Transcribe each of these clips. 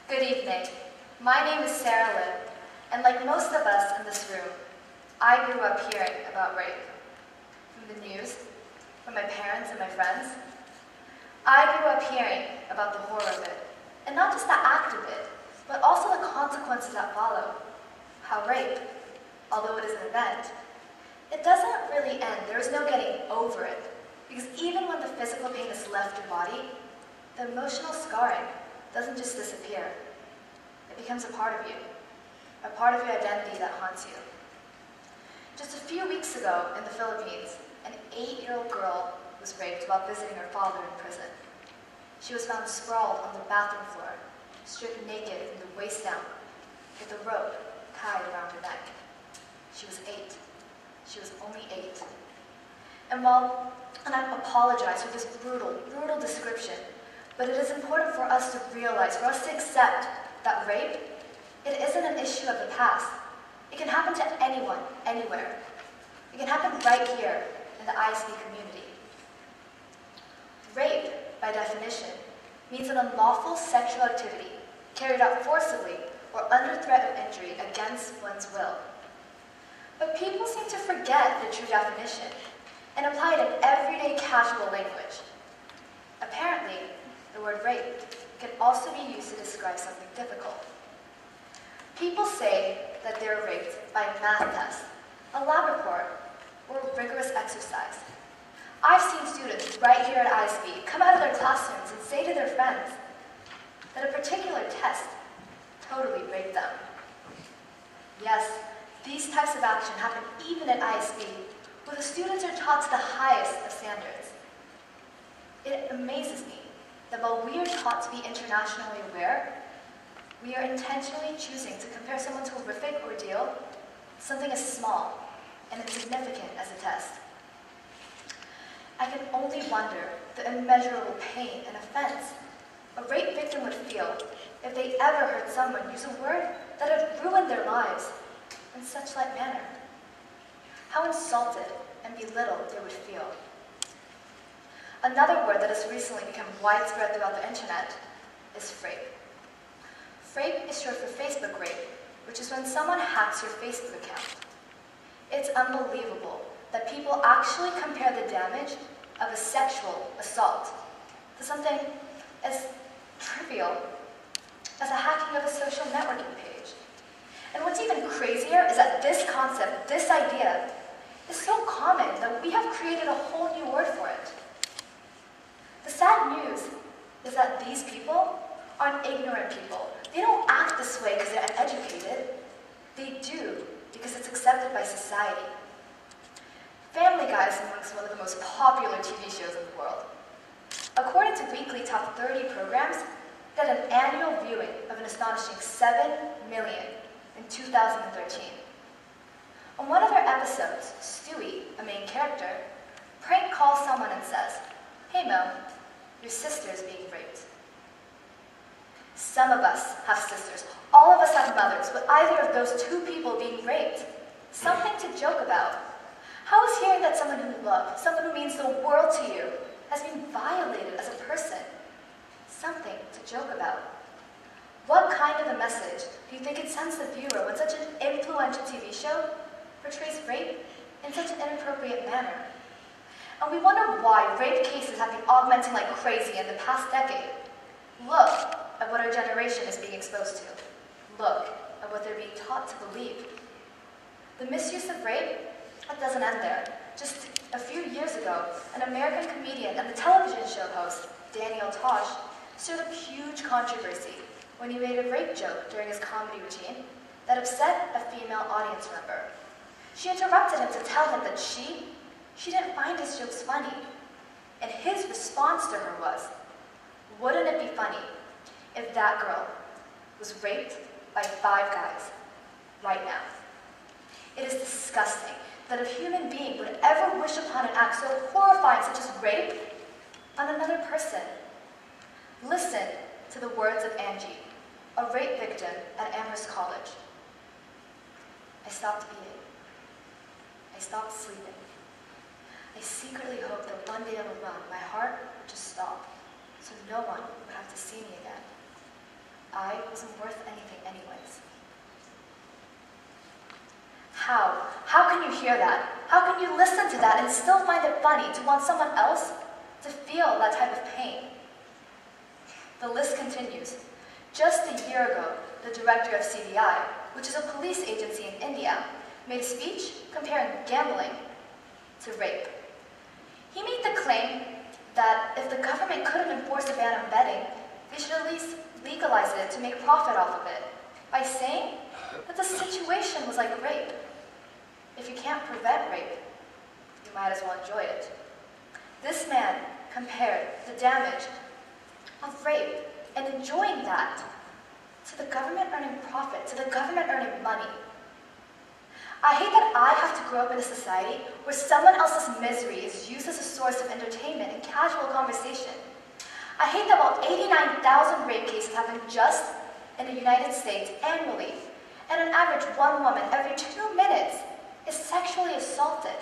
Good evening. My name is Sarah Lynn, and like most of us in this room, I grew up hearing about rape. From the news, from my parents and my friends. I grew up hearing about the horror of it, and not just the act of it, but also the consequences that follow. How rape, although it is an event, it doesn't really end. There is no getting over it, because even when the physical pain has left your body, the emotional scarring doesn't just disappear. It becomes a part of you, a part of your identity that haunts you. Just a few weeks ago in the Philippines, an 8-year-old girl was raped while visiting her father in prison. She was found sprawled on the bathroom floor, stripped naked from the waist down, with a rope tied around her neck. She was 8. She was only 8. And I apologize for this brutal description, but it is important for us to realize, for us to accept that rape, it isn't an issue of the past. It can happen to anyone, anywhere. It can happen right here in the ISB community. Rape, by definition, means an unlawful sexual activity carried out forcibly or under threat of injury against one's will. But people seem to forget the true definition and apply it in everyday casual language. Apparently, the word rape can also be used to describe something difficult. People say that they're raped by a math test, a lab report, or rigorous exercise. I've seen students right here at ISB come out of their classrooms and say to their friends that a particular test totally raped them. Yes, these types of action happen even at ISB, where the students are taught to the highest of standards. It amazes me that while we are taught to be internationally aware, we are intentionally choosing to compare someone's horrific ordeal to something as small and insignificant as a test. I can only wonder the immeasurable pain and offense a rape victim would feel if they ever heard someone use a word that had ruined their lives in such light manner. How insulted and belittled they would feel. Another word that has recently become widespread throughout the internet is frape. Frape is short for Facebook rape, which is when someone hacks your Facebook account. It's unbelievable that people actually compare the damage of a sexual assault to something as trivial as a hacking of a social networking page. And what's even crazier is that this concept, this idea, is so common that we have created a whole new word for it. The sad news is that these people aren't ignorant people. They don't act this way because they're uneducated. They do because it's accepted by society. Family Guy is amongst one of the most popular TV shows in the world. According to Weekly Top 30 programs, it had an annual viewing of an astonishing 7 million in 2013. On one of their episodes, Stewie, a main character, prank calls someone and says, "Hey Mo, your sister is being raped." Some of us have sisters, all of us have mothers, but either of those two people being raped, something to joke about. How is hearing that someone who you love, someone who means the world to you, has been violated as a person something to joke about? What kind of a message do you think it sends the viewer when such an influential TV show portrays rape in such an inappropriate manner? And we wonder why rape cases have been augmenting like crazy in the past decade. Look at what our generation is being exposed to. Look at what they're being taught to believe. The misuse of rape, that doesn't end there. Just a few years ago, an American comedian and the television show host, Daniel Tosh, stirred up huge controversy when he made a rape joke during his comedy routine that upset a female audience member. She interrupted him to tell him that she didn't find his jokes funny. And his response to her was, "Wouldn't it be funny if that girl was raped by 5 guys right now?" It is disgusting that a human being would ever wish upon an act so horrifying such as rape on another person. Listen to the words of Angie, a rape victim at Amherst College. "I stopped eating. I stopped sleeping. I secretly hoped that one day on my heart would just stop, so no one would have to see me again. I wasn't worth anything anyways. How? How can you hear that? How can you listen to that and still find it funny to want someone else to feel that type of pain? The list continues. Just a year ago, the director of CBI, which is a police agency in India, made a speech comparing gambling to rape. He made the claim that if the government couldn't enforce a ban on betting, they should at least legalize it to make profit off of it, by saying that the situation was like rape. If you can't prevent rape, you might as well enjoy it. This man compared the damage of rape and enjoying that to the government earning profit, to the government earning money. I hate that I have to grow up in a society where someone else's misery is used as a source of entertainment and casual conversation. I hate that while 89,000 rape cases happen just in the United States annually, and on average 1 woman every 2 minutes is sexually assaulted,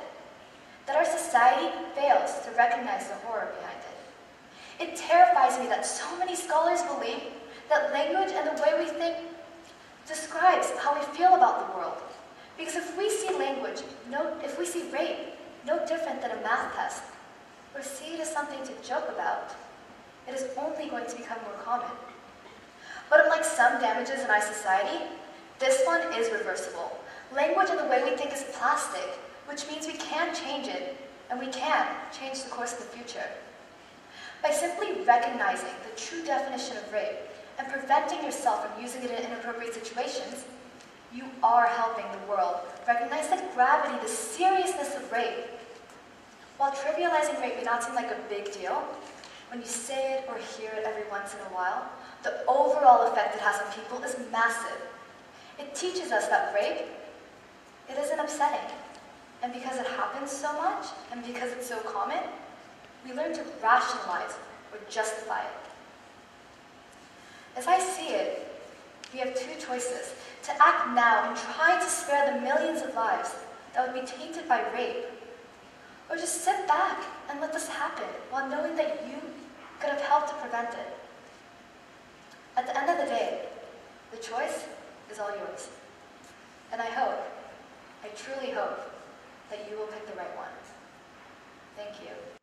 that our society fails to recognize the horror behind it. It terrifies me that so many scholars believe that language and the way we think describes how we feel about the world. Because if we see language, if we see rape, no different than a math test, or see it as something to joke about, it is only going to become more common. But unlike some damages in our society, this one is reversible. Language and the way we think is plastic, which means we can change it, and we can change the course of the future. By simply recognizing the true definition of rape and preventing yourself from using it in inappropriate situations, you are helping the world recognize the gravity, the seriousness of rape. While trivializing rape may not seem like a big deal, when you say it or hear it every once in a while, the overall effect it has on people is massive. It teaches us that rape, it isn't upsetting. And because it happens so much, and because it's so common, we learn to rationalize or justify it. As I see it, we have 2 choices: to act now and try to spare the millions of lives that would be tainted by rape, or just sit back and let this happen while knowing that you could have helped to prevent it. At the end of the day, the choice is all yours. And I truly hope, that you will pick the right one. Thank you.